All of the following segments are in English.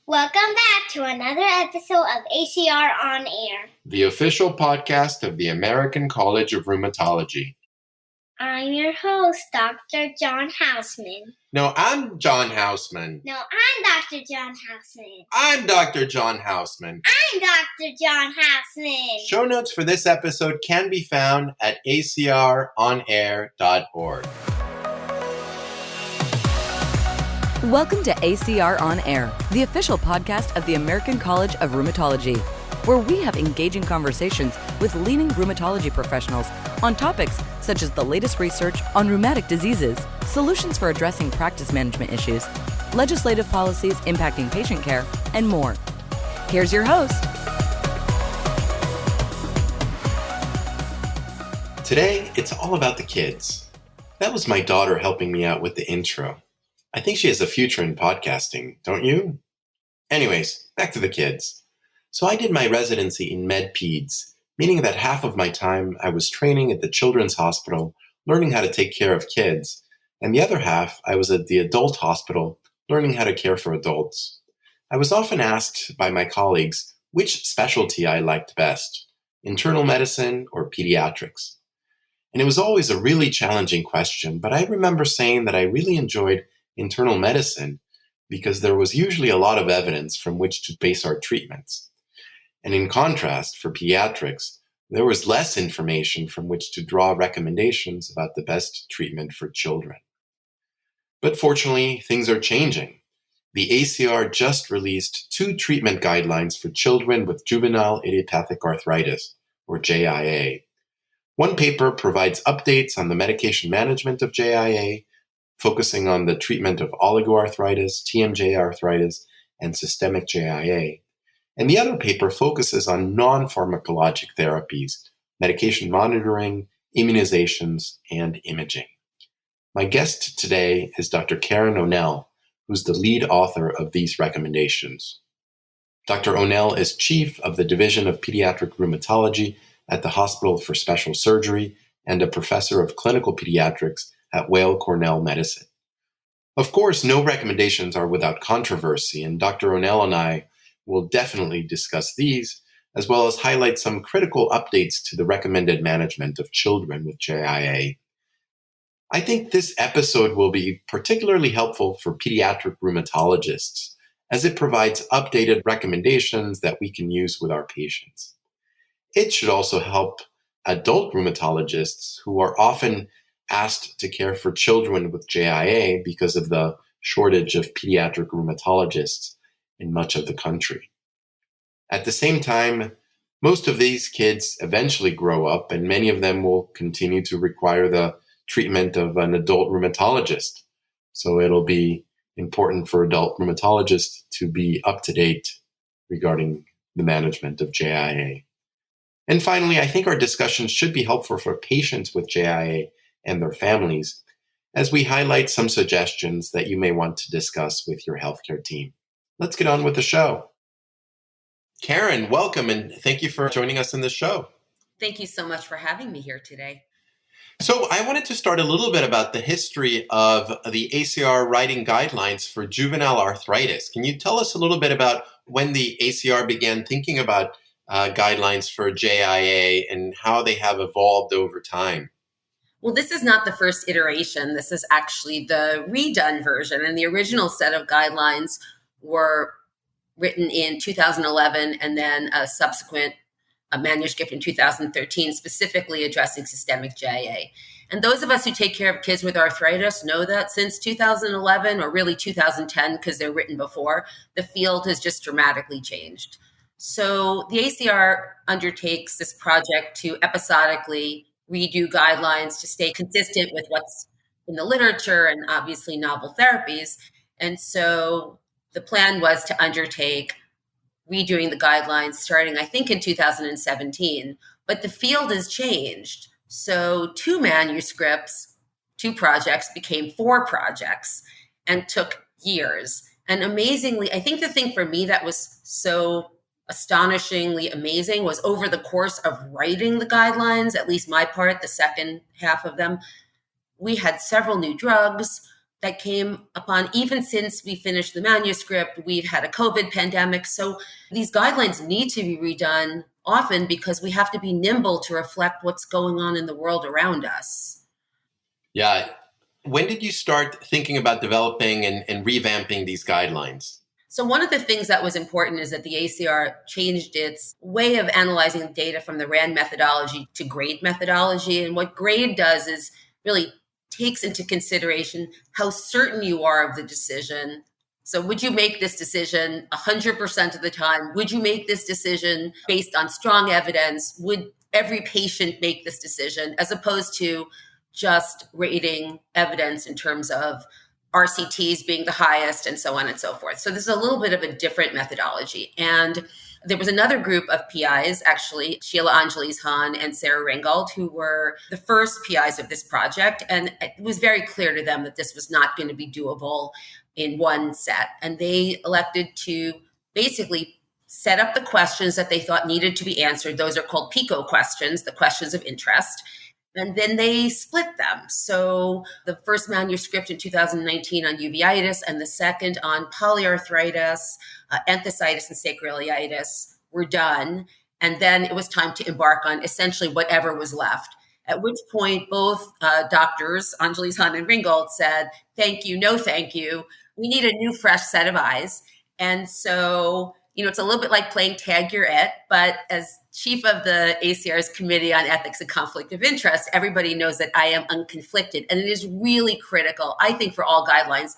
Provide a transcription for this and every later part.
Welcome back to another episode of ACR On Air, the official podcast of the American College of Rheumatology. I'm your host, Dr. John Houseman. No, I'm John Houseman. No, I'm Dr. John Houseman. I'm Dr. John Houseman. I'm Dr. John Houseman. Show notes for this episode can be found at acronair.org. Welcome to ACR On Air, the official podcast of the American College of Rheumatology, where we have engaging conversations with leading rheumatology professionals on topics such as the latest research on rheumatic diseases, solutions for addressing practice management issues, legislative policies impacting patient care, and more. Here's your host. Today, it's all about the kids. That was my daughter helping me out with the intro. I think she has a future in podcasting, don't you? Anyways, back to the kids. So I did my residency in med-peds, meaning that half of my time I was training at the children's hospital, learning how to take care of kids, and the other half I was at the adult hospital, learning how to care for adults. I was often asked by my colleagues which specialty I liked best, internal medicine or pediatrics. And it was always a really challenging question, but I remember saying that I really enjoyed internal medicine because there was usually a lot of evidence from which to base our treatments. And in contrast, for pediatrics, there was less information from which to draw recommendations about the best treatment for children. But fortunately, things are changing. The ACR just released 2 treatment guidelines for children with juvenile idiopathic arthritis, or JIA. One paper provides updates on the medication management of JIA, focusing on the treatment of oligoarthritis, TMJ arthritis, and systemic JIA. And the other paper focuses on non-pharmacologic therapies, medication monitoring, immunizations, and imaging. My guest today is Dr. Karen Onel, who's the lead author of these recommendations. Dr. Onel is chief of the Division of Pediatric Rheumatology at the Hospital for Special Surgery and a professor of clinical pediatrics at Weill Cornell Medicine. Of course, no recommendations are without controversy, and Dr. Onel and I will definitely discuss these, as well as highlight some critical updates to the recommended management of children with JIA. I think this episode will be particularly helpful for pediatric rheumatologists, as it provides updated recommendations that we can use with our patients. It should also help adult rheumatologists who are often asked to care for children with JIA because of the shortage of pediatric rheumatologists in much of the country. At the same time, most of these kids eventually grow up, and many of them will continue to require the treatment of an adult rheumatologist. So it'll be important for adult rheumatologists to be up to date regarding the management of JIA. And finally, I think our discussions should be helpful for patients with JIA and their families, as we highlight some suggestions that you may want to discuss with your healthcare team. Let's get on with the show. Karen, welcome, and thank you for joining us in the show. Thank you so much for having me here today. So I wanted to start a little bit about the history of the ACR writing guidelines for juvenile arthritis. Can you tell us a little bit about when the ACR began thinking about guidelines for JIA and how they have evolved over time? Well, this is not the first iteration. This is actually the redone version. And the original set of guidelines were written in 2011 and then a subsequent manuscript in 2013, specifically addressing systemic JIA. And those of us who take care of kids with arthritis know that since 2011, or really 2010, because they're written before, the field has just dramatically changed. So the ACR undertakes this project to episodically redo guidelines to stay consistent with what's in the literature and obviously novel therapies. And so the plan was to undertake redoing the guidelines starting, I think, in 2017. But the field has changed. So 2 manuscripts, 2 projects became 4 projects and took years. And amazingly, I think the thing for me that was so astonishingly amazing was over the course of writing the guidelines, at least my part, the second half of them, we had several new drugs. that came upon even since we finished the manuscript. We've had a COVID pandemic. So these guidelines need to be redone often because we have to be nimble to reflect what's going on in the world around us. Yeah. When did you start thinking about developing and revamping these guidelines? So one of the things that was important is that the ACR changed its way of analyzing data from the RAND methodology to GRADE methodology. And what GRADE does is really takes into consideration how certain you are of the decision. So would you make this decision 100% of the time? Would you make this decision based on strong evidence? Would every patient make this decision, as opposed to just rating evidence in terms of RCTs being the highest and so on and so forth. So this is a little bit of a different methodology. And there was another group of PIs, actually, Sheila Angeles Hahn and Sarah Ringgold, who were the first PIs of this project. And it was very clear to them that this was not going to be doable in one set. And they elected to basically set up the questions that they thought needed to be answered. Those are called PICO questions, the questions of interest. And then they split them. So the first manuscript in 2019 on uveitis and the second on polyarthritis, enthesitis, and sacroiliitis were done. And then it was time to embark on essentially whatever was left. At which point both doctors, Angeles Hahn and Ringgold, said, thank you, no thank you. We need a new fresh set of eyes. And so, it's a little bit like playing tag you're it, but as chief of the ACR's Committee on Ethics and Conflict of Interest, everybody knows that I am unconflicted. And it is really critical, I think, for all guidelines,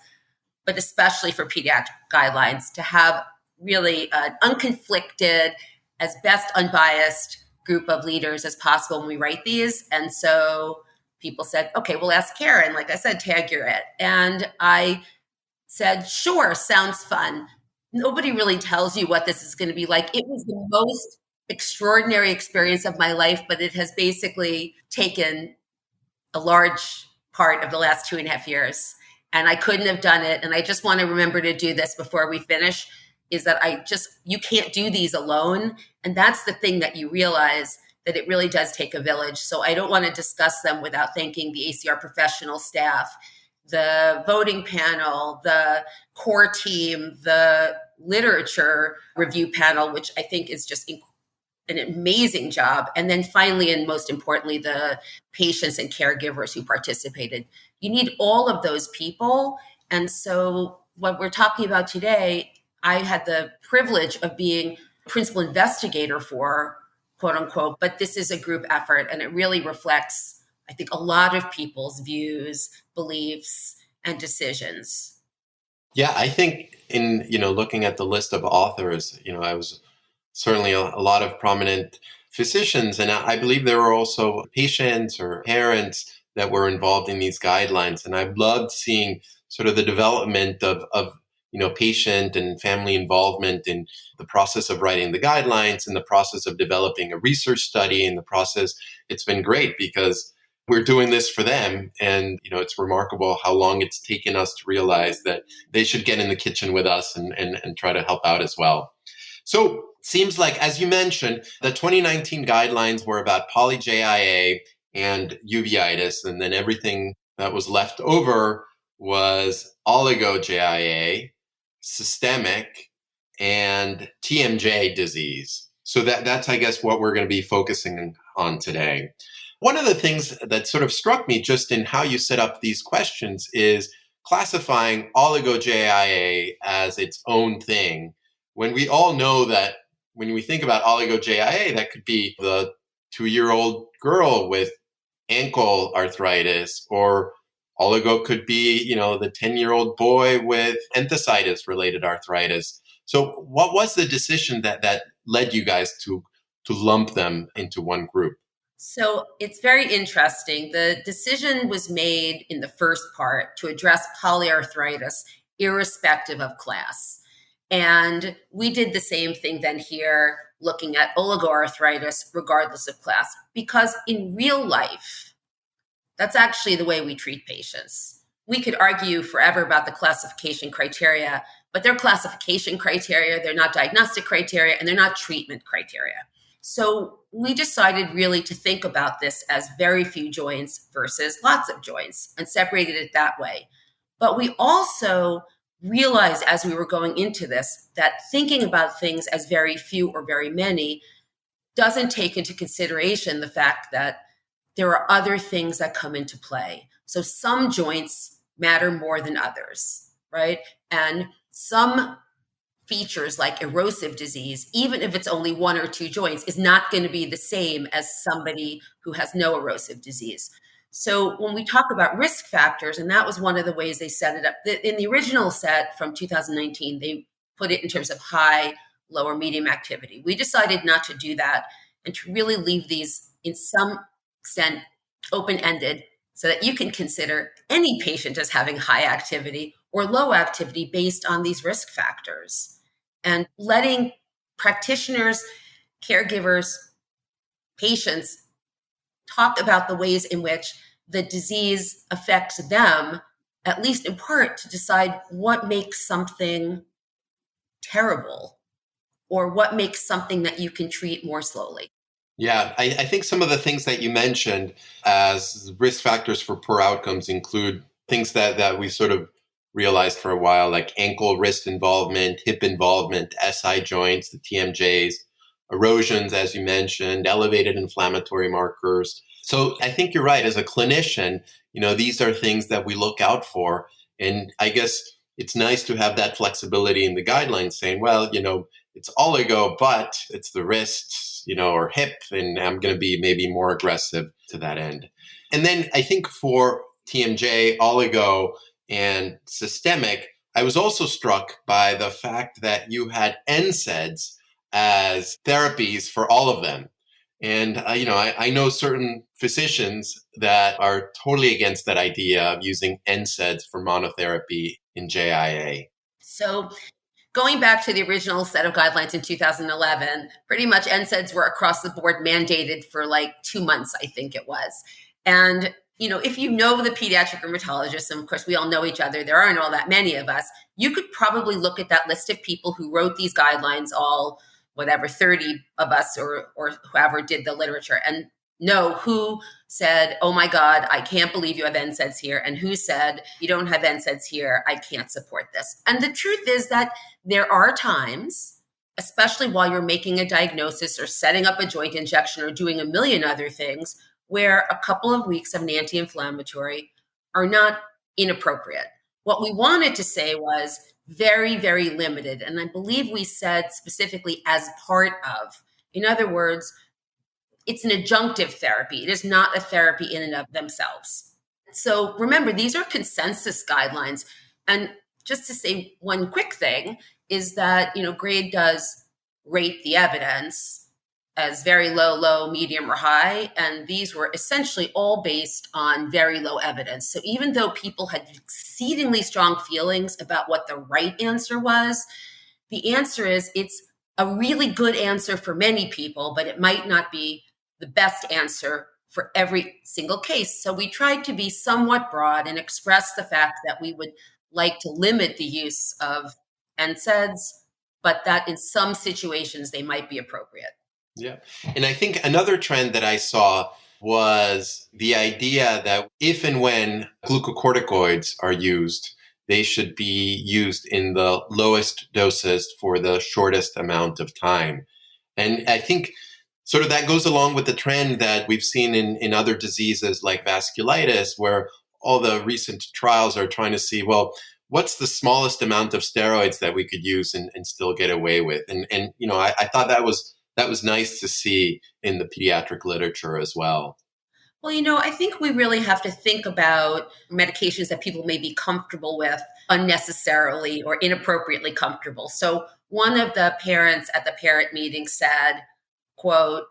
but especially for pediatric guidelines, to have really an unconflicted, as best unbiased group of leaders as possible when we write these. And so people said, okay, we'll ask Karen. Like I said, tag you're it. And I said, sure, sounds fun. Nobody really tells you what this is going to be like. It was the most extraordinary experience of my life, but it has basically taken a large part of the last 2.5 years. And I couldn't have done it. And I just want to remember to do this before we finish, is that you can't do these alone. And that's the thing that you realize, that it really does take a village. So I don't want to discuss them without thanking the ACR professional staff, the voting panel, the core team, the literature review panel, which I think is just an amazing job. And then finally, and most importantly, the patients and caregivers who participated. You need all of those people. And so what we're talking about today, I had the privilege of being principal investigator for, quote unquote, but this is a group effort, and it really reflects, I think, a lot of people's views, beliefs, and decisions. Yeah, I think in, looking at the list of authors, I was certainly a lot of prominent physicians, and I believe there were also patients or parents that were involved in these guidelines. And I've loved seeing sort of the development of patient and family involvement in the process of writing the guidelines, and the process of developing a research study, and the process. It's been great because we're doing this for them. And, it's remarkable how long it's taken us to realize that they should get in the kitchen with us and try to help out as well. So seems like, as you mentioned, the 2019 guidelines were about poly-JIA and uveitis. And then everything that was left over was oligo-JIA, systemic, and TMJ disease. So that's, I guess, what we're going to be focusing on today. One of the things that sort of struck me just in how you set up these questions is classifying oligo-JIA as its own thing, when we all know that when we think about oligo-JIA, that could be the 2-year-old girl with ankle arthritis, or oligo could be, the 10-year-old boy with enthesitis-related arthritis. So what was the decision that led you guys to lump them into one group? So it's very interesting. The decision was made in the first part to address polyarthritis irrespective of class. And we did the same thing then here, looking at oligoarthritis regardless of class, because in real life, that's actually the way we treat patients. We could argue forever about the classification criteria, but they're classification criteria, they're not diagnostic criteria, and they're not treatment criteria. So we decided really to think about this as very few joints versus lots of joints, and separated it that way. But we also realized as we were going into this that thinking about things as very few or very many doesn't take into consideration the fact that there are other things that come into play. So some joints matter more than others, right? And some features like erosive disease, even if it's only one or two joints, is not going to be the same as somebody who has no erosive disease. So when we talk about risk factors, and that was one of the ways they set it up, in the original set from 2019, they put it in terms of high, low, or medium activity. We decided not to do that and to really leave these in some extent open-ended so that you can consider any patient as having high activity or low activity based on these risk factors. And letting practitioners, caregivers, patients talk about the ways in which the disease affects them, at least in part, to decide what makes something terrible or what makes something that you can treat more slowly. Yeah, I think some of the things that you mentioned as risk factors for poor outcomes include things that we sort of realized for a while, like ankle, wrist involvement, hip involvement, SI joints, the TMJs, erosions, as you mentioned, elevated inflammatory markers. So I think you're right. As a clinician, these are things that we look out for. And I guess it's nice to have that flexibility in the guidelines saying, well, it's oligo, but it's the wrist, or hip, and I'm going to be maybe more aggressive to that end. And then I think for TMJ, oligo, and systemic, I was also struck by the fact that you had NSAIDs as therapies for all of them. And, I know certain physicians that are totally against that idea of using NSAIDs for monotherapy in JIA. So going back to the original set of guidelines in 2011, pretty much NSAIDs were across the board mandated for like 2 months, I think it was. And, if you know the pediatric rheumatologist, and of course we all know each other, there aren't all that many of us, you could probably look at that list of people who wrote these guidelines, all, 30 of us or whoever did the literature, and know who said, oh my God, I can't believe you have NSAIDs here, and who said, you don't have NSAIDs here, I can't support this. And the truth is that there are times, especially while you're making a diagnosis or setting up a joint injection or doing a million other things, where a couple of weeks of an anti-inflammatory are not inappropriate. What we wanted to say was very, very limited. And I believe we said specifically as part of. In other words, it's an adjunctive therapy. It is not a therapy in and of themselves. So remember, these are consensus guidelines. And just to say one quick thing is that, GRADE does rate the evidence as very low, low, medium, or high. And these were essentially all based on very low evidence. So even though people had exceedingly strong feelings about what the right answer was, the answer is it's a really good answer for many people, but it might not be the best answer for every single case. So we tried to be somewhat broad and express the fact that we would like to limit the use of NSAIDs, but that in some situations they might be appropriate. Yeah. And I think another trend that I saw was the idea that if and when glucocorticoids are used, they should be used in the lowest doses for the shortest amount of time. And I think sort of that goes along with the trend that we've seen in other diseases like vasculitis, where all the recent trials are trying to see, well, what's the smallest amount of steroids that we could use and still get away with? And I thought that was nice to see in the pediatric literature as well. Well, I think we really have to think about medications that people may be comfortable with unnecessarily or inappropriately comfortable. So one of the parents at the parent meeting said, quote,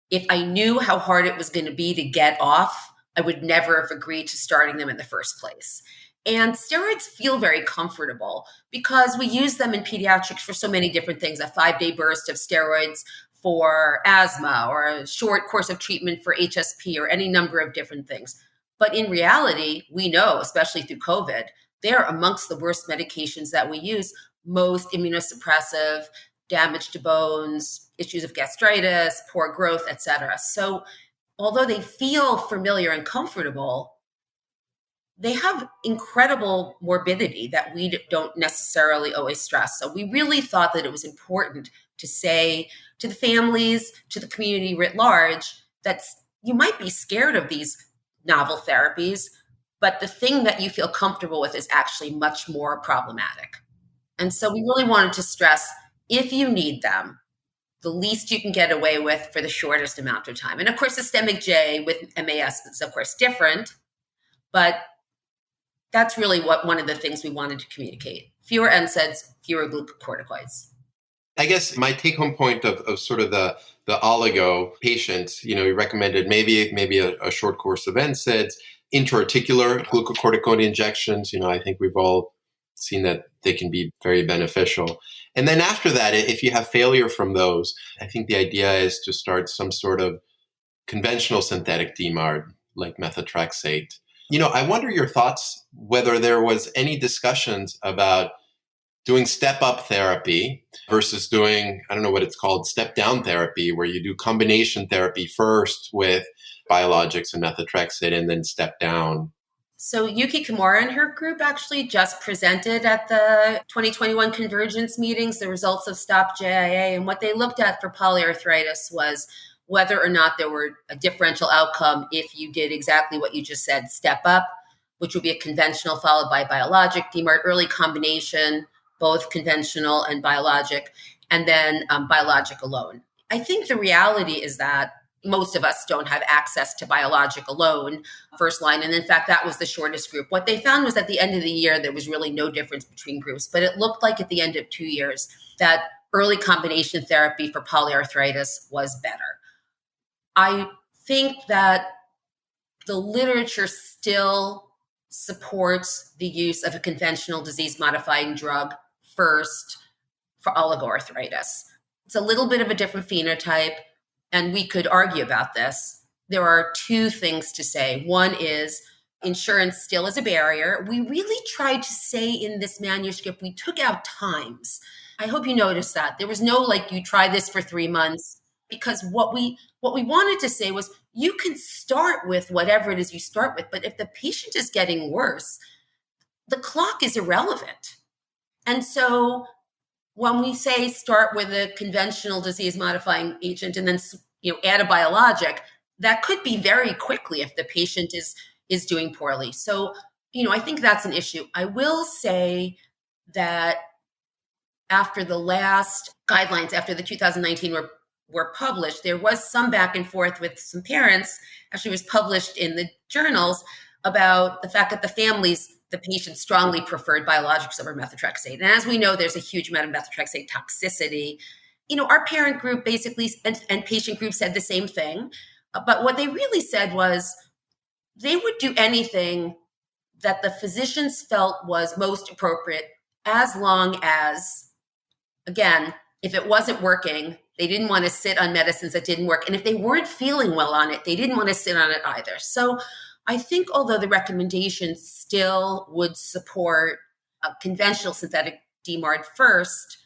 if I knew how hard it was going to be to get off, I would never have agreed to starting them in the first place. And steroids feel very comfortable because we use them in pediatrics for so many different things, a 5-day burst of steroids for asthma or a short course of treatment for HSP or any number of different things. But in reality, we know, especially through COVID, they're amongst the worst medications that we use, most immunosuppressive, damage to bones, issues of gastritis, poor growth, etc. So although they feel familiar and comfortable, they have incredible morbidity that we don't necessarily always stress. So we really thought that it was important to say to the families, to the community writ large, that you might be scared of these novel therapies, but the thing that you feel comfortable with is actually much more problematic. And so we really wanted to stress, if you need them, the least you can get away with for the shortest amount of time. And of course, systemic J with MAS is of course different, but that's really one of the things we wanted to communicate. Fewer NSAIDs, fewer glucocorticoids. I guess my take-home point of sort of the oligo patients, you recommended maybe a short course of NSAIDs, intra-articular glucocorticoid injections. I think we've all seen that they can be very beneficial. And then after that, if you have failure from those, I think the idea is to start some sort of conventional synthetic DMARD like methotrexate. I wonder your thoughts whether there was any discussions about doing step-up therapy versus doing, I don't know what it's called, step-down therapy, where you do combination therapy first with biologics and methotrexate and then step down. So Yuki Kimura and her group actually just presented at the 2021 Convergence meetings the results of STOP JIA. And what they looked at for polyarthritis was whether or not there were a differential outcome if you did exactly what you just said, step up, which would be a conventional followed by biologic, DMARD early combination, both conventional and biologic, and then biologic alone. I think the reality is that most of us don't have access to biologic alone first line. And in fact, that was the shortest group. What they found was at the end of the year, there was really no difference between groups, but it looked like at the end of 2 years that early combination therapy for polyarthritis was better. I think that the literature still supports the use of a conventional disease-modifying drug first for oligoarthritis. It's a little bit of a different phenotype, and we could argue about this. There are two things to say. One is insurance still is a barrier. We really tried to say in this manuscript, we took out times. I hope you noticed that. There was no you try this for 3 months, because what we wanted to say was you can start with whatever it is you start with, but if the patient is getting worse, the clock is irrelevant. And so when we say start with a conventional disease-modifying agent and then add a biologic, that could be very quickly if the patient is doing poorly. So, I think that's an issue. I will say that after the last guidelines, after the 2019 were published, there was some back and forth with some parents. Actually, it was published in the journals about the fact that the patient strongly preferred biologics over methotrexate. And as we know, there's a huge amount of methotrexate toxicity. Our parent group basically and patient group said the same thing. But what they really said was they would do anything that the physicians felt was most appropriate, as long as, again, if it wasn't working, they didn't want to sit on medicines that didn't work. And if they weren't feeling well on it, they didn't want to sit on it either. So I think although the recommendations still would support a conventional synthetic DMARD first,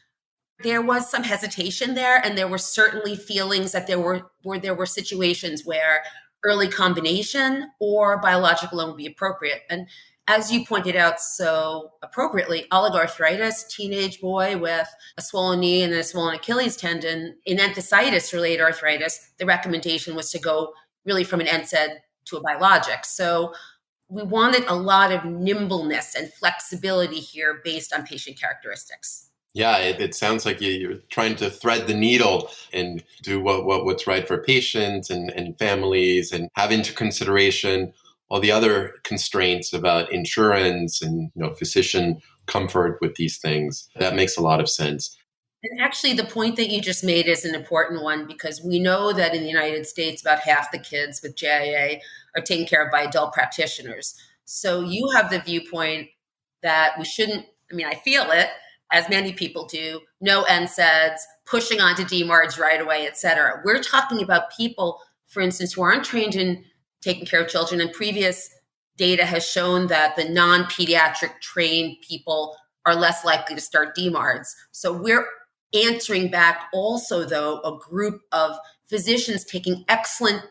there was some hesitation there, and there were certainly feelings that there were situations where early combination or biologic alone would be appropriate. And as you pointed out so appropriately, oligoarthritis, teenage boy with a swollen knee and a swollen Achilles tendon, in enthesitis-related arthritis, the recommendation was to go really from an NSAID to a biologic. So we wanted a lot of nimbleness and flexibility here based on patient characteristics. Yeah, it sounds like you're trying to thread the needle and do what's right for patients and families, and have into consideration all the other constraints about insurance and physician comfort with these things. That makes a lot of sense. And actually, the point that you just made is an important one, because we know that in the United States, about half the kids with JIA are taken care of by adult practitioners. So you have the viewpoint that we shouldn't, I feel it, as many people do, no NSAIDs, pushing onto DMARDs right away, et cetera. We're talking about people, for instance, who aren't trained in taking care of children, and previous data has shown that the non-pediatric trained people are less likely to start DMARDs. So we're answering back also, though, a group of physicians taking excellent,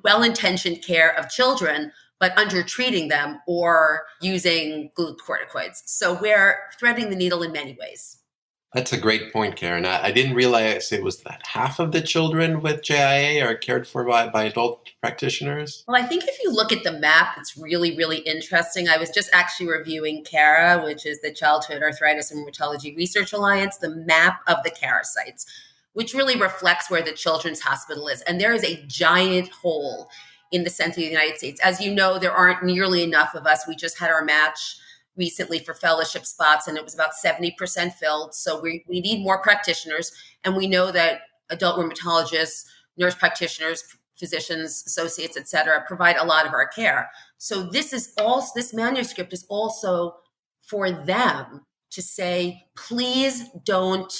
well-intentioned care of children but under-treating them or using glucocorticoids. So we're threading the needle in many ways. That's a great point, Karen. I didn't realize it was that half of the children with JIA are cared for by adult practitioners. Well, I think if you look at the map, it's really, really interesting. I was just actually reviewing CARA, which is the Childhood Arthritis and Rheumatology Research Alliance, the map of the CARA sites, which really reflects where the Children's Hospital is. And there is a giant hole in the center of the United States. As you know, there aren't nearly enough of us. We just had our match recently for fellowship spots, and it was about 70% filled. So we need more practitioners. And we know that adult rheumatologists, nurse practitioners, physicians, associates, et cetera, provide a lot of our care. So this manuscript is also for them to say, please don't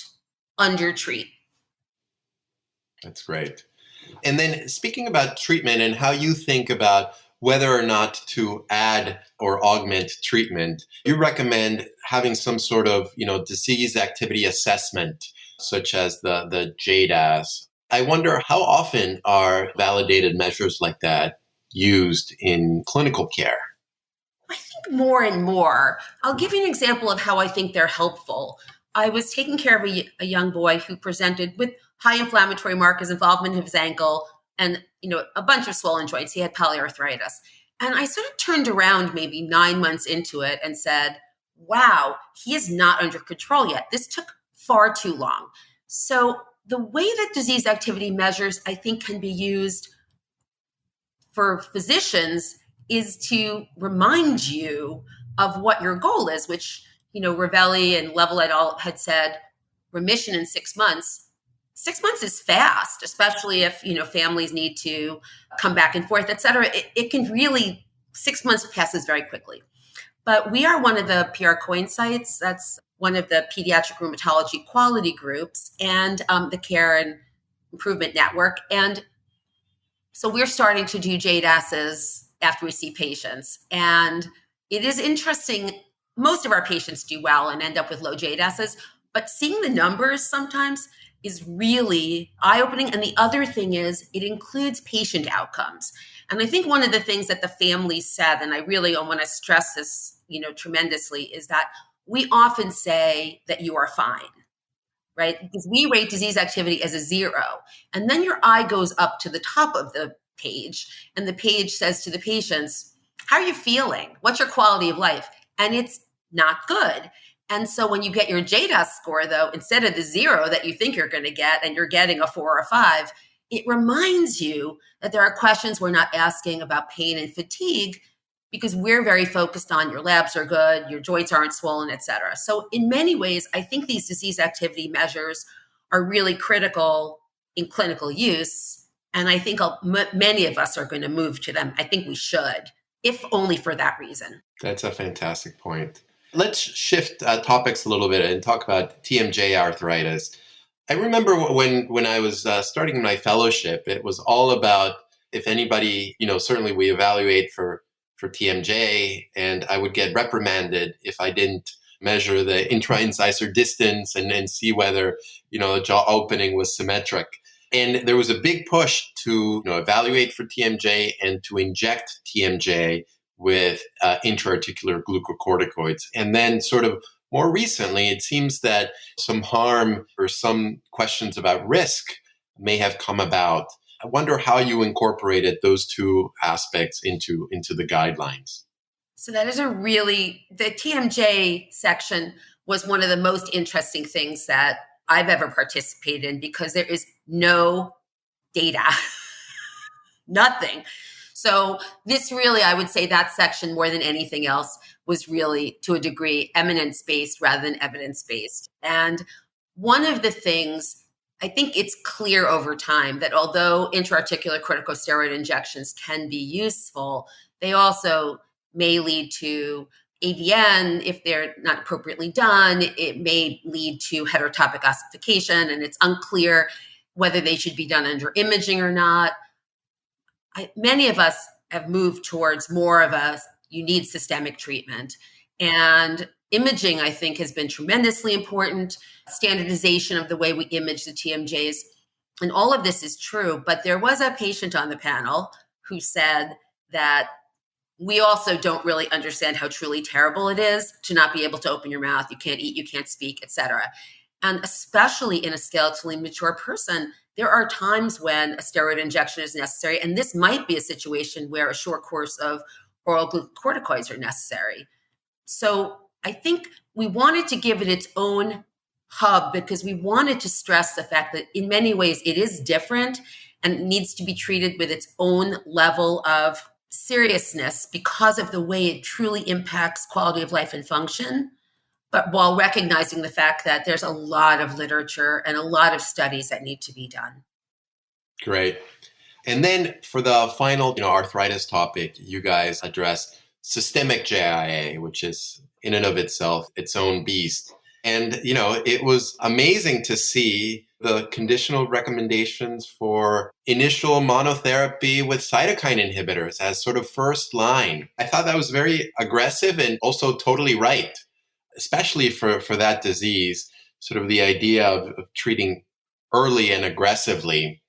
undertreat. That's great. And then speaking about treatment and how you think about whether or not to add or augment treatment, you recommend having some sort of, disease activity assessment, such as the JDAS. I wonder how often are validated measures like that used in clinical care? I think more and more. I'll give you an example of how I think they're helpful. I was taking care of a young boy who presented with high inflammatory markers, involvement of his ankle, and a bunch of swollen joints. He had polyarthritis. And I sort of turned around maybe 9 months into it and said, wow, he is not under control yet. This took far too long. So the way that disease activity measures, I think, can be used for physicians is to remind you of what your goal is, which, Ravelli and Level et al. Had said remission in 6 months. 6 months is fast, especially if, families need to come back and forth, et cetera. It can really, 6 months passes very quickly. But we are one of the PR Coin sites. That's one of the pediatric rheumatology quality groups and the Care and Improvement Network. And so we're starting to do JDASs after we see patients. And it is interesting. Most of our patients do well and end up with low JDASs, but seeing the numbers sometimes is really eye-opening. And the other thing is it includes patient outcomes. And I think one of the things that the family said, and I really want to stress this, tremendously, is that we often say that you are fine, right? Because we rate disease activity as a 0. And then your eye goes up to the top of the page, and the page says to the patients, how are you feeling? What's your quality of life? And it's not good. And so when you get your JDAS score, though, instead of the 0 that you think you're going to get, and you're getting a 4 or a 5, it reminds you that there are questions we're not asking about pain and fatigue because we're very focused on your labs are good, your joints aren't swollen, et cetera. So in many ways, I think these disease activity measures are really critical in clinical use. And I think many of us are going to move to them. I think we should, if only for that reason. That's a fantastic point. Let's shift topics a little bit and talk about TMJ arthritis. I remember when I was starting my fellowship, it was all about if anybody, certainly we evaluate for TMJ, and I would get reprimanded if I didn't measure the intra-incisor distance and see whether, the jaw opening was symmetric. And there was a big push to evaluate for TMJ and to inject TMJ with intra-articular glucocorticoids. And then sort of more recently, it seems that some harm or some questions about risk may have come about. I wonder how you incorporated those two aspects into the guidelines. So that is the TMJ section was one of the most interesting things that I've ever participated in because there is no data, nothing. So this really, I would say that section more than anything else was really to a degree eminence-based rather than evidence-based. And one of the things, I think it's clear over time that although intra-articular corticosteroid injections can be useful, they also may lead to AVN if they're not appropriately done. It may lead to heterotopic ossification, and it's unclear whether they should be done under imaging or not. Many of us have moved towards more of you need systemic treatment. And imaging, I think, has been tremendously important. Standardization of the way we image the TMJs. And all of this is true. But there was a patient on the panel who said that we also don't really understand how truly terrible it is to not be able to open your mouth. You can't eat, you can't speak, etc. And especially in a skeletally mature person, there are times when a steroid injection is necessary. And this might be a situation where a short course of oral glucocorticoids are necessary. So I think we wanted to give it its own hub because we wanted to stress the fact that in many ways it is different and needs to be treated with its own level of seriousness because of the way it truly impacts quality of life and function, but while recognizing the fact that there's a lot of literature and a lot of studies that need to be done. Great. And then for the final, arthritis topic, you guys addressed systemic JIA, which is in and of itself its own beast. And, it was amazing to see the conditional recommendations for initial monotherapy with cytokine inhibitors as sort of first line. I thought that was very aggressive and also totally right, especially for that disease. Sort of the idea of treating early and aggressively,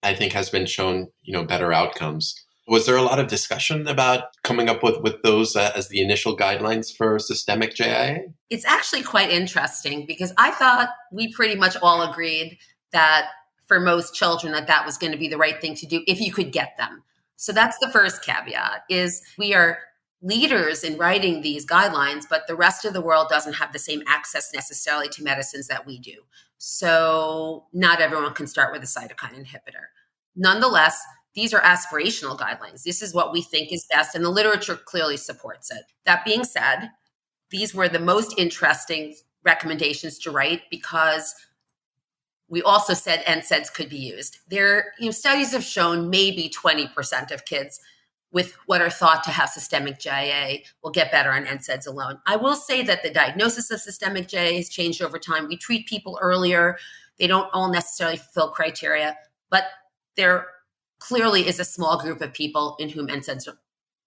I think, has been shown, better outcomes. Was there a lot of discussion about coming up with those as the initial guidelines for systemic JIA? It's actually quite interesting because I thought we pretty much all agreed that for most children that was going to be the right thing to do if you could get them. So that's the first caveat is we are leaders in writing these guidelines, but the rest of the world doesn't have the same access necessarily to medicines that we do. So not everyone can start with a cytokine inhibitor. Nonetheless, these are aspirational guidelines. This is what we think is best, and the literature clearly supports it. That being said, these were the most interesting recommendations to write because we also said NSAIDs could be used. Studies have shown maybe 20% of kids with what are thought to have systemic JIA will get better on NSAIDs alone. I will say that the diagnosis of systemic JIA has changed over time. We treat people earlier. They don't all necessarily fulfill criteria, but there clearly is a small group of people in whom NSAIDs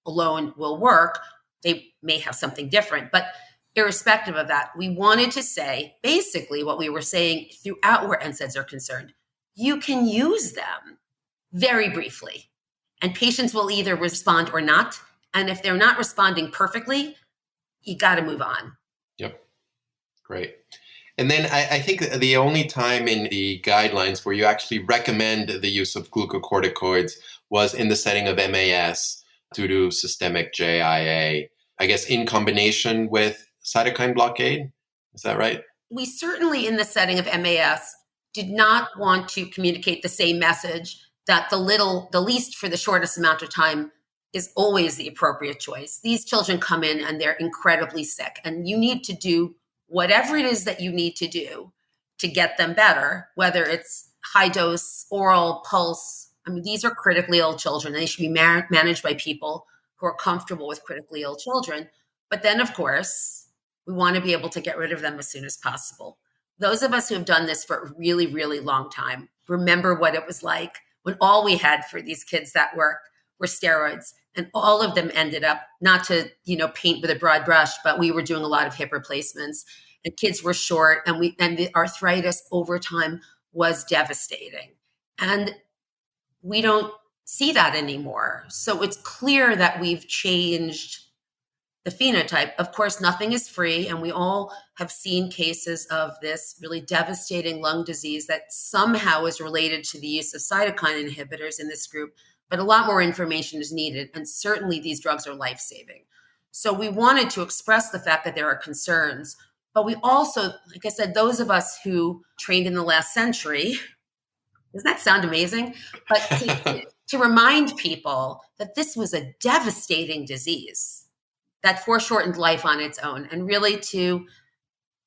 alone will work. They may have something different, but irrespective of that, we wanted to say basically what we were saying throughout where NSAIDs are concerned. You can use them very briefly, and patients will either respond or not. And if they're not responding perfectly, you got to move on. Yep. Great. And then I think the only time in the guidelines where you actually recommend the use of glucocorticoids was in the setting of MAS due to systemic JIA, I guess in combination with cytokine blockade. Is that right? We certainly, in the setting of MAS, did not want to communicate the same message that the least for the shortest amount of time is always the appropriate choice. These children come in and they're incredibly sick, and you need to do whatever it is that you need to do to get them better, whether it's high dose, oral, pulse. I mean, these are critically ill children, and they should be managed by people who are comfortable with critically ill children. But then, of course, we want to be able to get rid of them as soon as possible. Those of us who have done this for a really, really long time remember what it was like when all we had for these kids that were steroids, and all of them ended up, not to paint with a broad brush, but we were doing a lot of hip replacements, and kids were short, and the arthritis over time was devastating, and we don't see that anymore. So it's clear that we've changed the phenotype. Of course, nothing is free, and we all have seen cases of this really devastating lung disease that somehow is related to the use of cytokine inhibitors in this group. But a lot more information is needed, and certainly these drugs are life-saving. So we wanted to express the fact that there are concerns, but we also, like I said, those of us who trained in the last century, doesn't that sound amazing? But to remind people that this was a devastating disease that foreshortened life on its own, and really to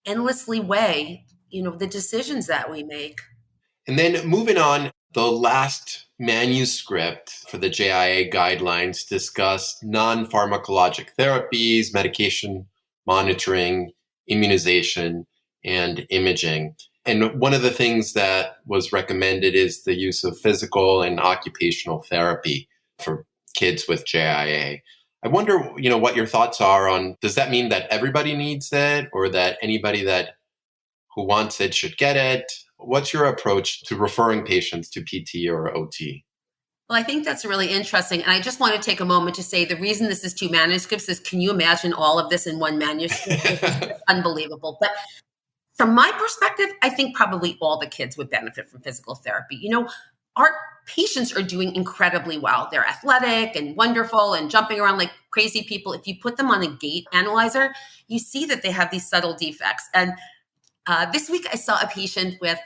endlessly weigh, the decisions that we make. And then moving on, the last manuscript for the JIA guidelines discussed non-pharmacologic therapies, medication monitoring, immunization, and imaging. And one of the things that was recommended is the use of physical and occupational therapy for kids with JIA. I wonder, what your thoughts are on, does that mean that everybody needs it, or that anybody who wants it should get it? What's your approach to referring patients to PT or OT? Well, I think that's really interesting. And I just want to take a moment to say the reason this is 2 manuscripts is, can you imagine all of this in one manuscript? It's unbelievable. But from my perspective, I think probably all the kids would benefit from physical therapy. Our patients are doing incredibly well. They're athletic and wonderful and jumping around like crazy people. If you put them on a gait analyzer, you see that they have these subtle defects. And this week I saw a patient with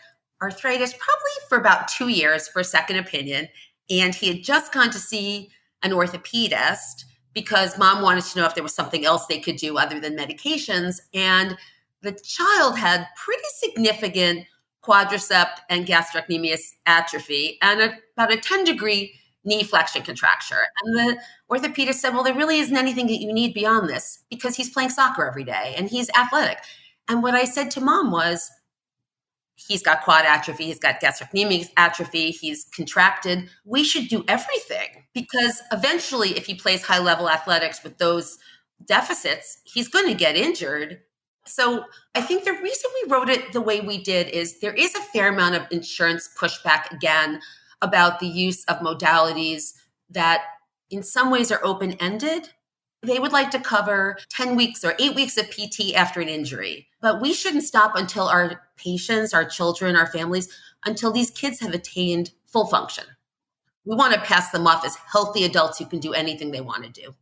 arthritis, probably for about 2 years, for a second opinion. And he had just gone to see an orthopedist because mom wanted to know if there was something else they could do other than medications. And the child had pretty significant quadriceps and gastrocnemius atrophy and about a 10-degree knee flexion contracture. And the orthopedist said, well, there really isn't anything that you need beyond this because he's playing soccer every day and he's athletic. And what I said to mom was, he's got quad atrophy, he's got gastrocnemius atrophy, he's contracted. We should do everything because eventually if he plays high-level athletics with those deficits, he's going to get injured. So I think the reason we wrote it the way we did is there is a fair amount of insurance pushback, again, about the use of modalities that in some ways are open-ended. They would like to cover 10 weeks or 8 weeks of PT after an injury. But we shouldn't stop until our patients, our children, our families, until these kids have attained full function. We want to pass them off as healthy adults who can do anything they want to do.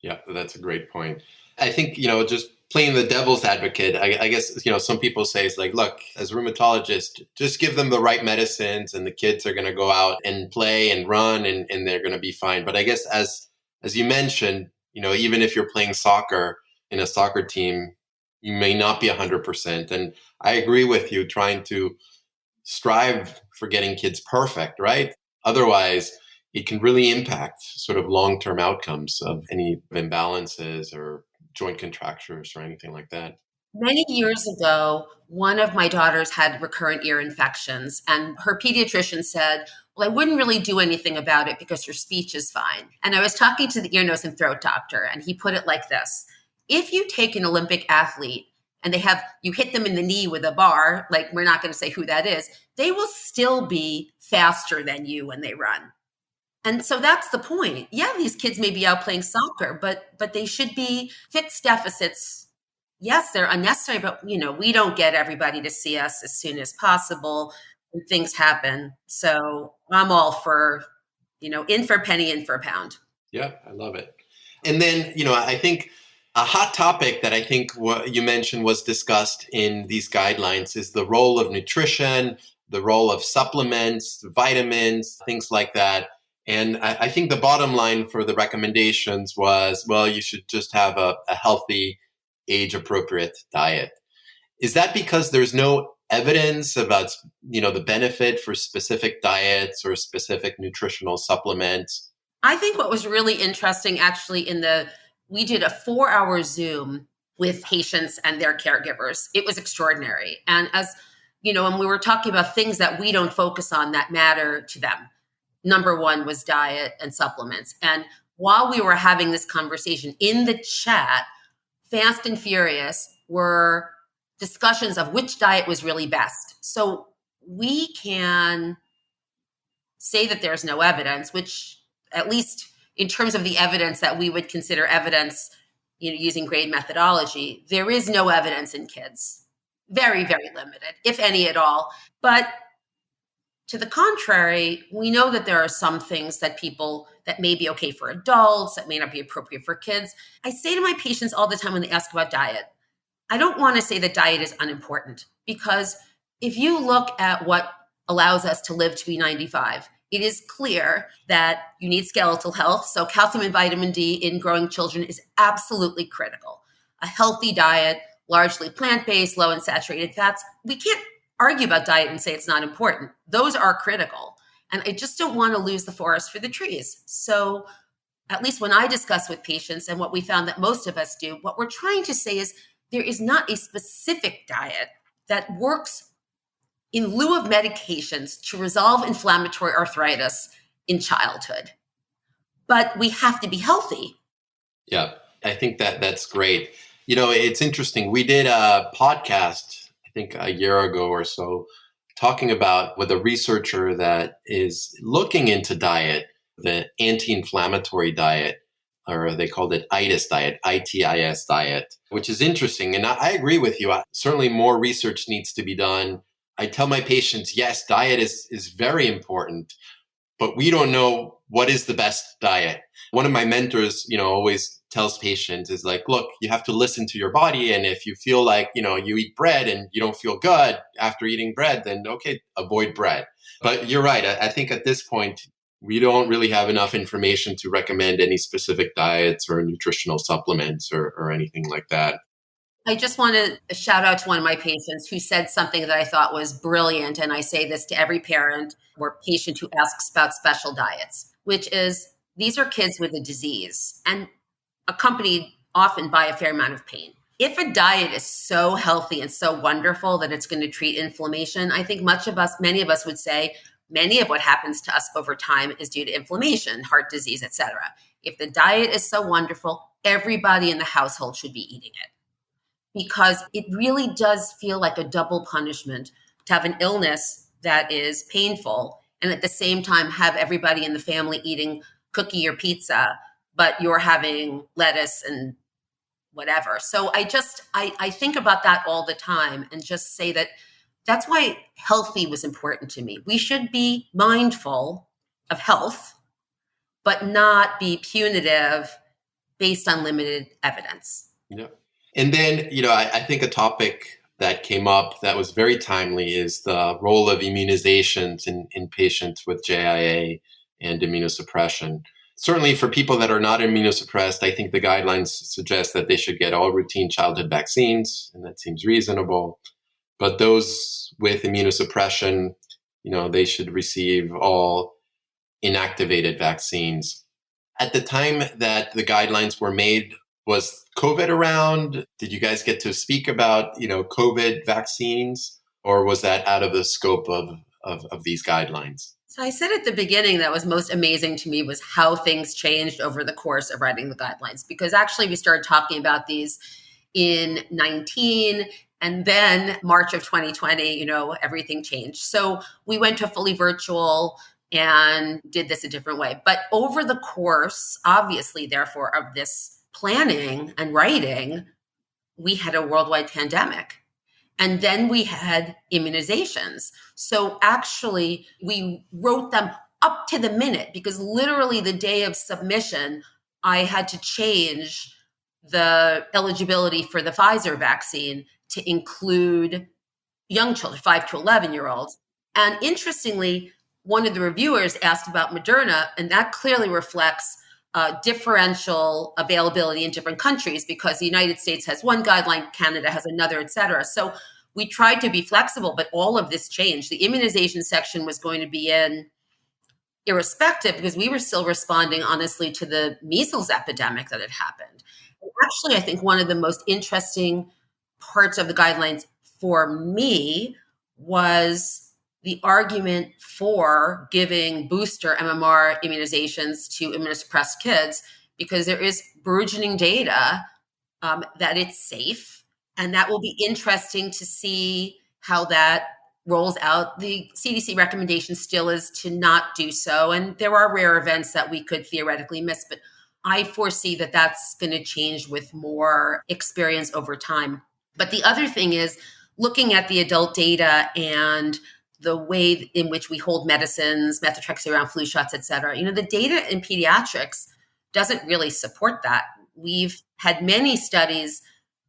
Yeah, that's a great point. I think, just playing the devil's advocate, I guess, some people say it's like, look, as rheumatologists, just give them the right medicines and the kids are going to go out and play and run and they're going to be fine. But I guess as you mentioned, even if you're playing soccer in a soccer team, you may not be 100%. And I agree with you trying to strive for getting kids perfect, right? Otherwise, it can really impact sort of long-term outcomes of any imbalances or joint contractures or anything like that. Many years ago, one of my daughters had recurrent ear infections, and her pediatrician said, well, I wouldn't really do anything about it because her speech is fine. And I was talking to the ear, nose, and throat doctor, and he put it like this. If you take an Olympic athlete and you hit them in the knee with a bar, like we're not going to say who that is, they will still be faster than you when they run. And so that's the point. Yeah, these kids may be out playing soccer, but they should be fixed deficits. Yes, they're unnecessary, but we don't get everybody to see us as soon as possible when things happen. So I'm all for, in for a penny, in for a pound. Yeah, I love it. And then, I think a hot topic that I think what you mentioned was discussed in these guidelines is the role of nutrition, the role of supplements, vitamins, things like that. And I think the bottom line for the recommendations was, well, you should just have a healthy, age-appropriate diet. Is that because there's no evidence about, the benefit for specific diets or specific nutritional supplements? I think what was really interesting actually we did a 4-hour Zoom with patients and their caregivers. It was extraordinary. And as, when we were talking about things that we don't focus on that matter to them, number one was diet and supplements. And while we were having this conversation in the chat, fast and furious were discussions of which diet was really best. So we can say that there's no evidence, which at least in terms of the evidence that we would consider evidence, using grade methodology, there is no evidence in kids. Very, very limited, if any at all. But to the contrary, we know that there are some things that may be okay for adults, that may not be appropriate for kids. I say to my patients all the time when they ask about diet, I don't want to say that diet is unimportant, because if you look at what allows us to live to be 95, it is clear that you need skeletal health. So calcium and vitamin D in growing children is absolutely critical. A healthy diet, largely plant-based, low in saturated fats. We can't argue about diet and say it's not important. Those are critical. And I just don't want to lose the forest for the trees. So at least when I discuss with patients, and what we found that most of us do, what we're trying to say is there is not a specific diet that works in lieu of medications to resolve inflammatory arthritis in childhood. But we have to be healthy. Yeah, I think that's great. It's interesting. We did a podcast, I think a year ago or so, talking about with a researcher that is looking into diet, the anti-inflammatory diet, or they called it ITIS diet, ITIS diet, which is interesting. And I agree with you. Certainly more research needs to be done. I tell my patients, yes, diet is very important, but we don't know what is the best diet. One of my mentors, always tells patients is like, look, you have to listen to your body. And if you feel like, you eat bread and you don't feel good after eating bread, then okay, avoid bread. But you're right. I think at this point, we don't really have enough information to recommend any specific diets or nutritional supplements or anything like that. I just want to shout out to one of my patients who said something that I thought was brilliant. And I say this to every parent or patient who asks about special diets, which is these are kids with a disease and accompanied often by a fair amount of pain. If a diet is so healthy and so wonderful that it's going to treat inflammation, I think many of us would say many of what happens to us over time is due to inflammation, heart disease, etc. If the diet is so wonderful, everybody in the household should be eating it. Because it really does feel like a double punishment to have an illness that is painful and at the same time have everybody in the family eating cookie or pizza, but you're having lettuce and whatever. So I think about that all the time and just say that's why healthy was important to me. We should be mindful of health, but not be punitive based on limited evidence. Yeah. And then, I think a topic that came up that was very timely is the role of immunizations in patients with JIA and immunosuppression. Certainly for people that are not immunosuppressed, I think the guidelines suggest that they should get all routine childhood vaccines, and that seems reasonable. But those with immunosuppression, they should receive all inactivated vaccines. At the time that the guidelines were made, was COVID around? Did you guys get to speak about, COVID vaccines, or was that out of the scope of these guidelines? So I said at the beginning that was most amazing to me was how things changed over the course of writing the guidelines, because actually we started talking about these in 19 and then March of 2020, everything changed. So we went to fully virtual and did this a different way. But over the course, obviously, therefore, of this planning and writing, we had a worldwide pandemic. And then we had immunizations. So actually, we wrote them up to the minute because literally the day of submission, I had to change the eligibility for the Pfizer vaccine to include young children, 5 to 11-year-olds. And interestingly, one of the reviewers asked about Moderna, and that clearly reflects differential availability in different countries because the United States has one guideline, Canada has another, et cetera. So we tried to be flexible, but all of this changed. The immunization section was going to be in irrespective because we were still responding, honestly, to the measles epidemic that had happened. And actually, I think one of the most interesting parts of the guidelines for me was the argument for giving booster MMR immunizations to immunosuppressed kids, because there is burgeoning data that it's safe. And that will be interesting to see how that rolls out. The CDC recommendation still is to not do so. And there are rare events that we could theoretically miss, but I foresee that that's going to change with more experience over time. But the other thing is looking at the adult data and the way in which we hold medicines, methotrexate around flu shots, et cetera. The data in pediatrics doesn't really support that. We've had many studies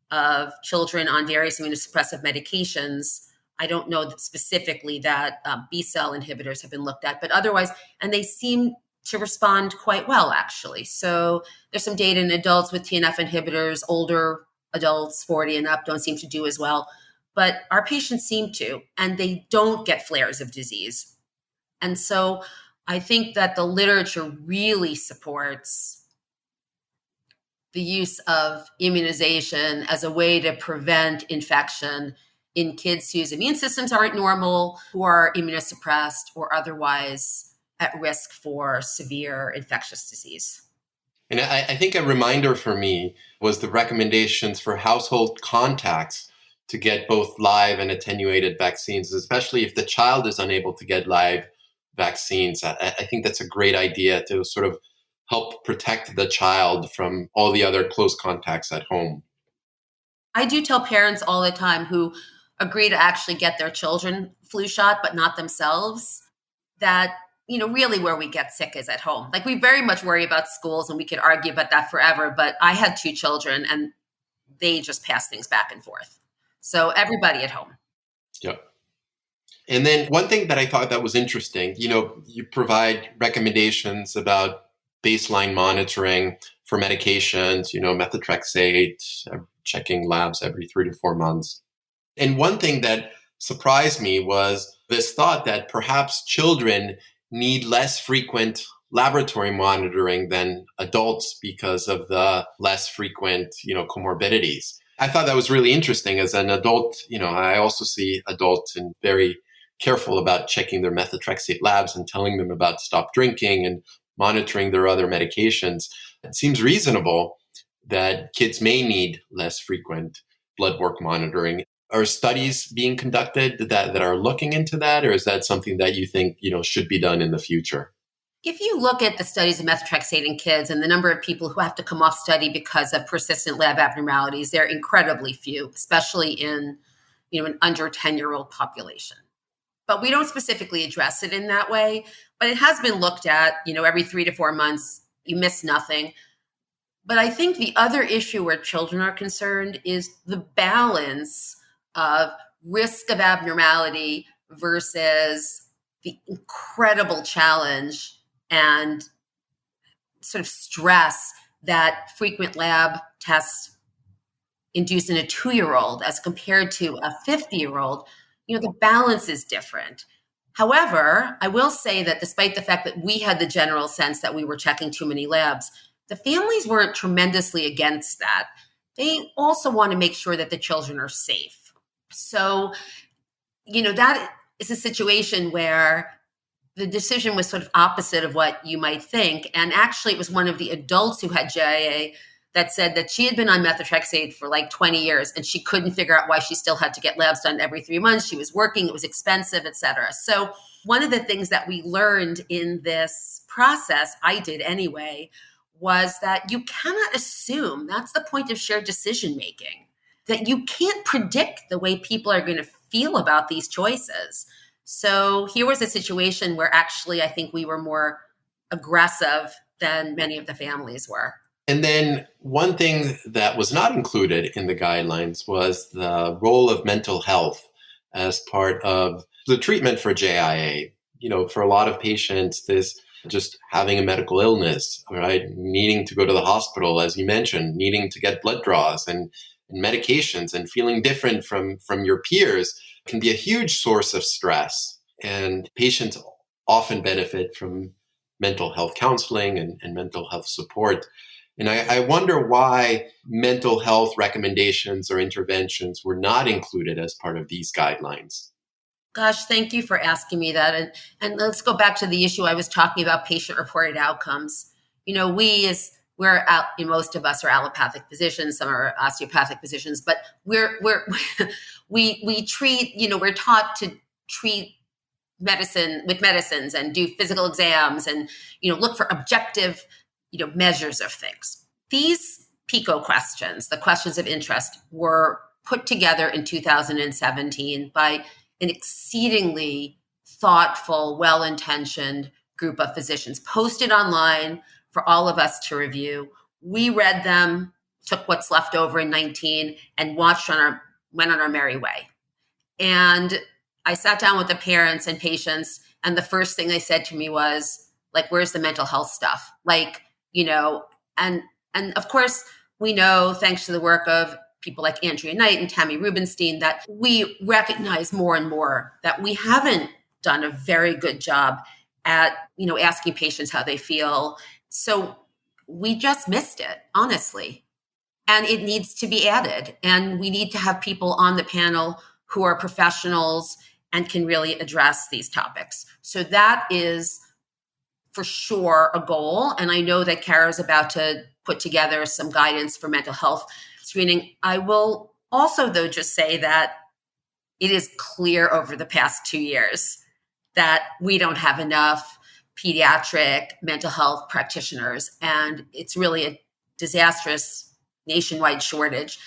of children on various immunosuppressive medications. I don't know specifically that B-cell inhibitors have been looked at, but otherwise, and they seem to respond quite well, actually. So there's some data in adults with TNF inhibitors, older adults, 40 and up, don't seem to do as well. But our patients seem to, and they don't get flares of disease. And so I think that the literature really supports the use of immunization as a way to prevent infection in kids whose immune systems aren't normal, who are immunosuppressed, or otherwise at risk for severe infectious disease. And I think a reminder for me was the recommendations for household contacts to get both live and attenuated vaccines, especially if the child is unable to get live vaccines. I think that's a great idea to sort of help protect the child from all the other close contacts at home. I do tell parents all the time who agree to actually get their children flu shot, but not themselves, that, really where we get sick is at home. Like, we very much worry about schools, and we could argue about that forever, but I had 2 children and they just pass things back and forth. So everybody at home. Yep. And then one thing that I thought that was interesting, you provide recommendations about baseline monitoring for medications, methotrexate, checking labs every 3 to 4 months. And one thing that surprised me was this thought that perhaps children need less frequent laboratory monitoring than adults because of the less frequent, comorbidities. I thought that was really interesting. As an adult, I also see adults and very careful about checking their methotrexate labs and telling them about stop drinking and monitoring their other medications. It seems reasonable that kids may need less frequent blood work monitoring. Are studies being conducted that are looking into that, or is that something that you think, should be done in the future? If you look at the studies of methotrexate in kids and the number of people who have to come off study because of persistent lab abnormalities, they're incredibly few, especially in, an under 10-year-old population. But we don't specifically address it in that way. But it has been looked at, every 3 to 4 months, you miss nothing. But I think the other issue where children are concerned is the balance of risk of abnormality versus the incredible challenge and sort of stress that frequent lab tests induce in a 2-year-old as compared to a 50-year-old. The balance is different. However, I will say that despite the fact that we had the general sense that we were checking too many labs, the families weren't tremendously against that. They also want to make sure that the children are safe. So, that is a situation where the decision was sort of opposite of what you might think. And actually, it was one of the adults who had JIA that said that she had been on methotrexate for like 20 years and she couldn't figure out why she still had to get labs done every 3 months. She was working, it was expensive, et cetera. So one of the things that we learned in this process, I did anyway, was that you cannot assume, that's the point of shared decision making, that you can't predict the way people are going to feel about these choices. So here was a situation where actually I think we were more aggressive than many of the families were. And then one thing that was not included in the guidelines was the role of mental health as part of the treatment for JIA. For a lot of patients, this just having a medical illness, right? Needing to go to the hospital, as you mentioned, needing to get blood draws and medications and feeling different from your peers can be a huge source of stress. And patients often benefit from mental health counseling and mental health support. And I wonder why mental health recommendations or interventions were not included as part of these guidelines. Gosh, thank you for asking me that. And let's go back to the issue I was talking about, patient-reported outcomes. Most of us are allopathic physicians, some are osteopathic physicians, but we treat, we're taught to treat medicine with medicines and do physical exams and, look for objective, measures of things. These PICO questions, the questions of interest, were put together in 2017 by an exceedingly thoughtful, well-intentioned group of physicians, posted online for all of us to review. We read them, took what's left over in 19, and went on our merry way. And I sat down with the parents and patients, and the first thing they said to me was, where's the mental health stuff? And of course, we know, thanks to the work of people like Andrea Knight and Tammy Rubenstein, that we recognize more and more that we haven't done a very good job at, asking patients how they feel. So we just missed it, honestly. And it needs to be added. And we need to have people on the panel who are professionals and can really address these topics. So that is for sure a goal. And I know that Kara is about to put together some guidance for mental health screening. I will also, though, just say that it is clear over the past 2 years that we don't have enough pediatric mental health practitioners, and it's really a disastrous nationwide shortage,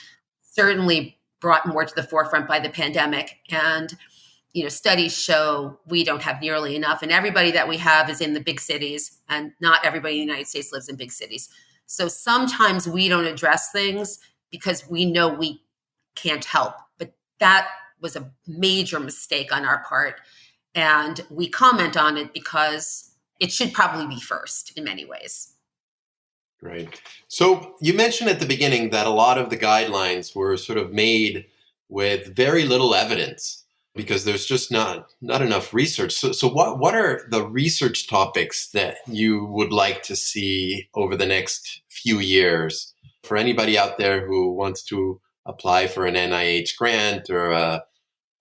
certainly brought more to the forefront by the pandemic. And studies show we don't have nearly enough, and everybody that we have is in the big cities, and not everybody in the United States lives in big cities. So sometimes we don't address things because we know we can't help. But that was a major mistake on our part. And we comment on it because it should probably be first in many ways. Right. So you mentioned at the beginning that a lot of the guidelines were sort of made with very little evidence because there's just not enough research. So what are the research topics that you would like to see over the next few years for anybody out there who wants to apply for an NIH grant or a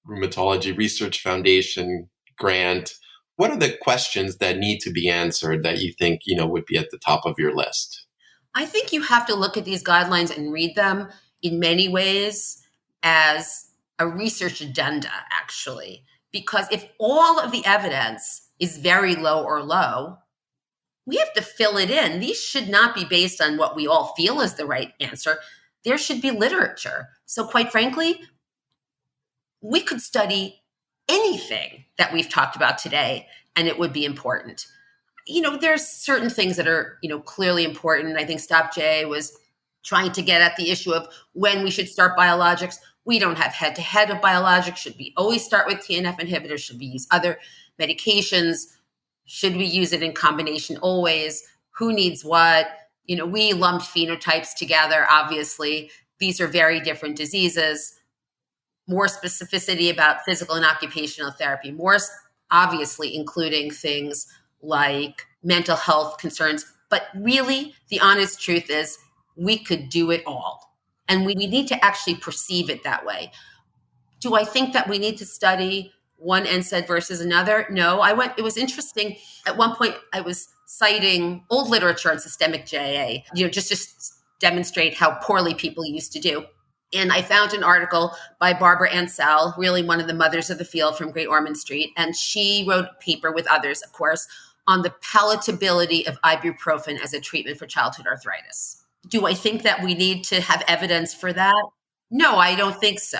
Rheumatology Research Foundation grant? What are the questions that need to be answered that you think, would be at the top of your list? I think you have to look at these guidelines and read them in many ways as a research addenda, actually, because if all of the evidence is very low or low, we have to fill it in. These should not be based on what we all feel is the right answer. There should be literature. So quite frankly, we could study anything that we've talked about today, and it would be important. There's certain things that are, clearly important. I think Stop J was trying to get at the issue of when we should start biologics. We don't have head-to-head of biologics. Should we always start with TNF inhibitors? Should we use other medications? Should we use it in combination always? Who needs what? We lumped phenotypes together, obviously. These are very different diseases. More specificity about physical and occupational therapy, more obviously including things like mental health concerns. But really, the honest truth is we could do it all. And we need to actually perceive it that way. Do I think that we need to study one NSAID versus another? No. It was interesting. At one point, I was citing old literature on systemic JIA, just to demonstrate how poorly people used to do. And I found an article by Barbara Ansell, really one of the mothers of the field from Great Ormond Street. And she wrote a paper with others, of course, on the palatability of ibuprofen as a treatment for childhood arthritis. Do I think that we need to have evidence for that? No, I don't think so.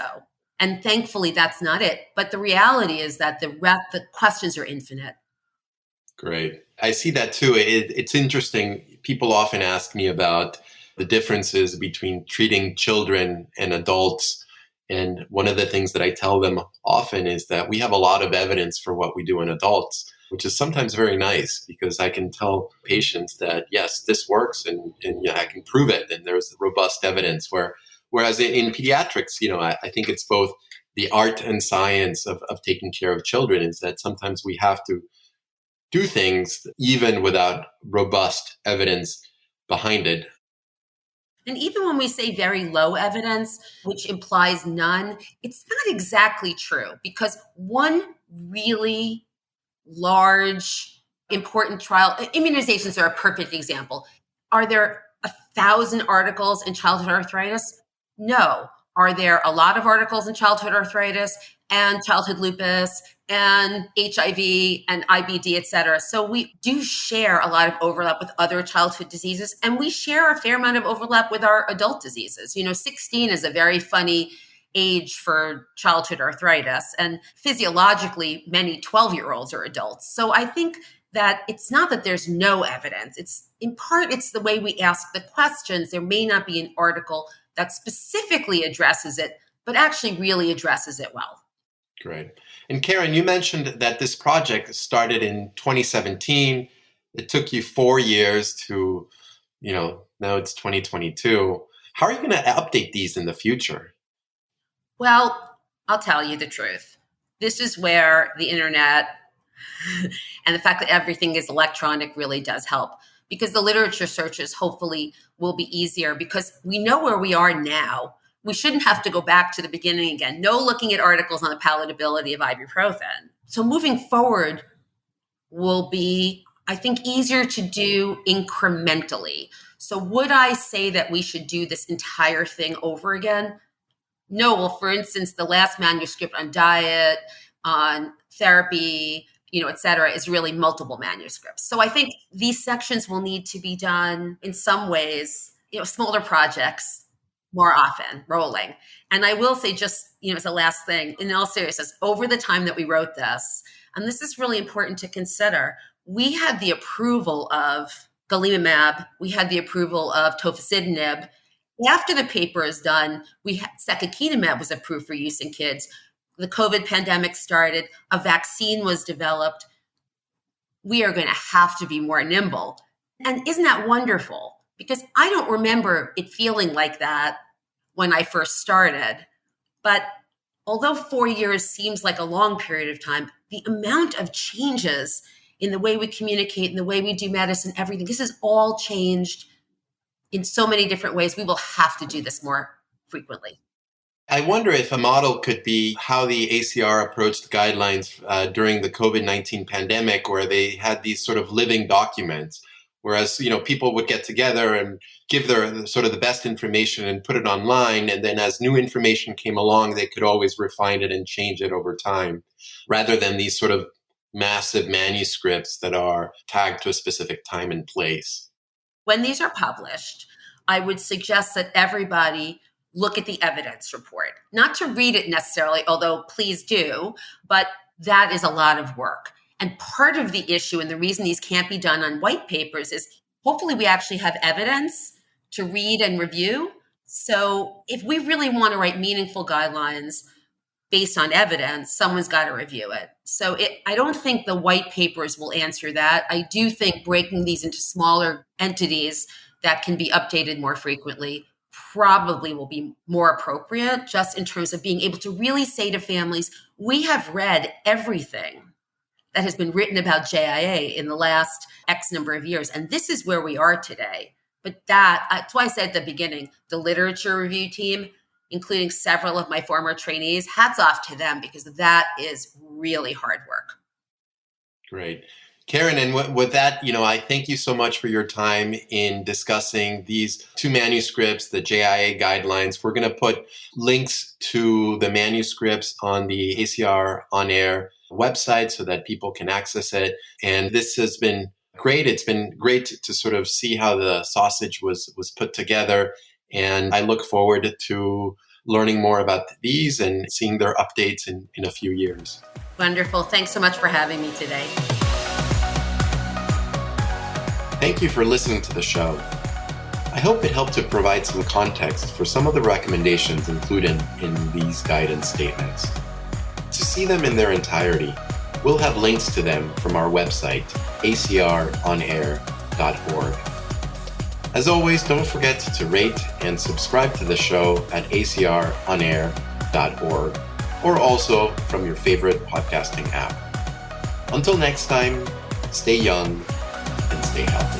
And thankfully, that's not it. But the reality is that the questions are infinite. Great. I see that too. It's interesting. People often ask me about the differences between treating children and adults. And one of the things that I tell them often is that we have a lot of evidence for what we do in adults, which is sometimes very nice because I can tell patients that, yes, this works and I can prove it. And there's robust evidence whereas in pediatrics, I think it's both the art and science of taking care of children is that sometimes we have to do things even without robust evidence behind it. And even when we say very low evidence, which implies none, it's not exactly true because one really large, important trial, immunizations are a perfect example. Are there 1,000 articles in childhood arthritis? No. Are there a lot of articles in childhood arthritis and childhood lupus and HIV and IBD, et cetera? So we do share a lot of overlap with other childhood diseases, and we share a fair amount of overlap with our adult diseases. 16 is a very funny age for childhood arthritis, and physiologically, many 12-year-olds are adults. So I think that it's not that there's no evidence. It's in part, it's the way we ask the questions. There may not be an article that specifically addresses it, but actually really addresses it well. Great. And Karen, you mentioned that this project started in 2017. It took you 4 years to, now it's 2022. How are you going to update these in the future? Well, I'll tell you the truth. This is where the internet and the fact that everything is electronic really does help, because the literature searches hopefully will be easier because we know where we are now. We shouldn't have to go back to the beginning again. No looking at articles on the palatability of ibuprofen. So moving forward will be, I think, easier to do incrementally. So would I say that we should do this entire thing over again? no, well, for instance, the last manuscript on diet, on therapy, et cetera, is really multiple manuscripts. So I think these sections will need to be done in some ways, smaller projects more often, rolling. And I will say just, as a last thing, in all seriousness, over the time that we wrote this, and this is really important to consider, we had the approval of golimumab, we had the approval of tofacitinib. After the paper is done, secukinumab was approved for use in kids. The COVID pandemic started, a vaccine was developed. We are going to have to be more nimble. And isn't that wonderful? Because I don't remember it feeling like that when I first started. But although 4 years seems like a long period of time, the amount of changes in the way we communicate, in the way we do medicine, everything, this has all changed in so many different ways. We will have to do this more frequently. I wonder if a model could be how the ACR approached guidelines during the COVID-19 pandemic, where they had these sort of living documents, whereas, people would get together and give their sort of the best information and put it online. And then as new information came along, they could always refine it and change it over time, rather than these sort of massive manuscripts that are tagged to a specific time and place. When these are published, I would suggest that everybody look at the evidence report, not to read it necessarily, although please do, but that is a lot of work. And part of the issue and the reason these can't be done on white papers is hopefully we actually have evidence to read and review. So if we really want to write meaningful guidelines based on evidence, someone's got to review it. So I don't think the white papers will answer that. I do think breaking these into smaller entities that can be updated more frequently probably will be more appropriate, just in terms of being able to really say to families, we have read everything that has been written about JIA in the last X number of years, and this is where we are today. But that's why I said at the beginning, the literature review team, including several of my former trainees, hats off to them, because that is really hard work. Great. Karen, and with that, I thank you so much for your time in discussing these two manuscripts, the JIA Guidelines. We're going to put links to the manuscripts on the ACR On Air website so that people can access it. And this has been great. It's been great to sort of see how the sausage was put together. And I look forward to learning more about these and seeing their updates in a few years. Wonderful. Thanks so much for having me today. Thank you for listening to the show. I hope it helped to provide some context for some of the recommendations included in these guidance statements. To see them in their entirety, we'll have links to them from our website, acronair.org. As always, don't forget to rate and subscribe to the show at acronair.org or also from your favorite podcasting app. Until next time, stay young and stay healthy.